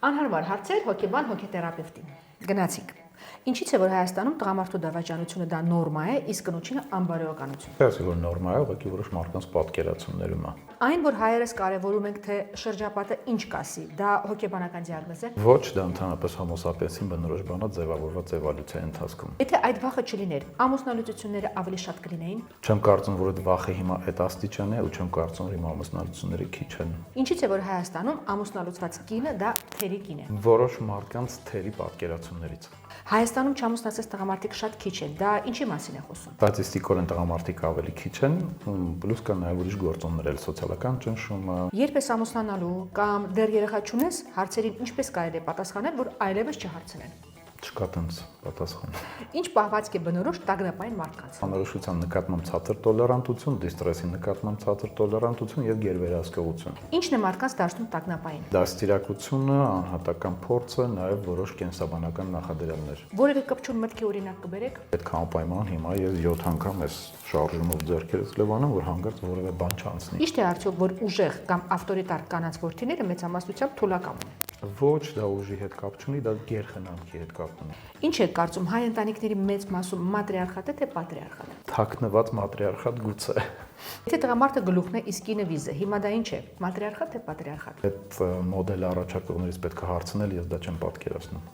Անհարմար հարցեր հոգեբան հոգեթերապևտին։ Գնացինք։ Ինչից է որ Հայաստանում տղամարդու դավաճանությունը դա նորմա է, իսկ կնոջինը անբարոյականություն։ Ասի որ նորմալ է, ուղղակի որոշ մարդկանց պատկերացումներում է։ Այն, որ հայերս կարևորում ենք, թե շրջապատը ինչ կասի, դա հոգեբանական դիագնոզ է։ Ոչ, դա ընդհանրապես հոմո սապիենսին բնորոշ բան է ձևավորված էվոլյուցիայի ընթացքում։ Եթե այդ վախը չլիներ, ամուսնալուծությունները ավելի շատ կլինեին։ Չեմ կարծում, որ այդ վախը հիմա այդ աստիճան է ու չեմ կարծում, որ հիմա ամուսնալուծությունները քիչ են։ Ինչից է որ Հայաստանում ամուսնալուծված կինը դա թերի կին է։ Որոշ մարդկանց թերի պատկերացումներից։ Հայաստանում չամուսնացած տղամարդիկ շատ քիչ են, դա ինչի մասին է խոսում։ Ստատիստիկորեն տղամարդիկ ավելի քիչ են, պլյուս կան նաև ուրիշ գործոններ, սոցիալական ճնշումը։ Երբ ես ամուսնանալու կամ դեռ երեխա չունես, հարցերին ինչպես կարելի է պատասխանել, որ այլևս չհարցնեն։ Չկա տենց պատասխան։ Ինչ պահվածք է բնորոշ տագնապային մարդկանց։ Անորոշության նկատմամբ ցածր տոլերանտություն, դիստրեսի նկատմամբ ցածր տոլերանտություն եւ գերվերահսկողություն։ Ինչն է մարդկանց դարձնում տագնապային։ Դաստիարակությունը, անհատական փորձը, նաեւ որոշ կենսաբանական նախադրյալներ։ Որևէ կպչուն մտքի օրինակ կբերեք։ Պետք է անպայման հիմա ես 7 անգամ ես շարժումով ձեռքերս լվանում, որ հանգարց որևէ բան չանցնի։ Ճիշտ է արդյոք, որ ուժեղ կամ ավտորիտար կանանց որդիները մեծամասնությամբ թուլակամ են։ Ոչ, դա ուժի հետ կապ չունի, դա գերխնամքի հետ կապ ունի։ Ինչ է կարծում հայ ընտանիքների մեծ մասում մատրիարխատ է թե պատրիարխատ։ Թաքնված մատրիարխատ գուցե։ Եթե տղամարդը գլուխն է, իսկ կինը վիզը, հիմա դա ինչ է, մատրիարխատ թե պատրիարխատ։ Այդ մոդելը առաջարկողներից պետք է հարցնել, ես դա չեմ պատկերացնում։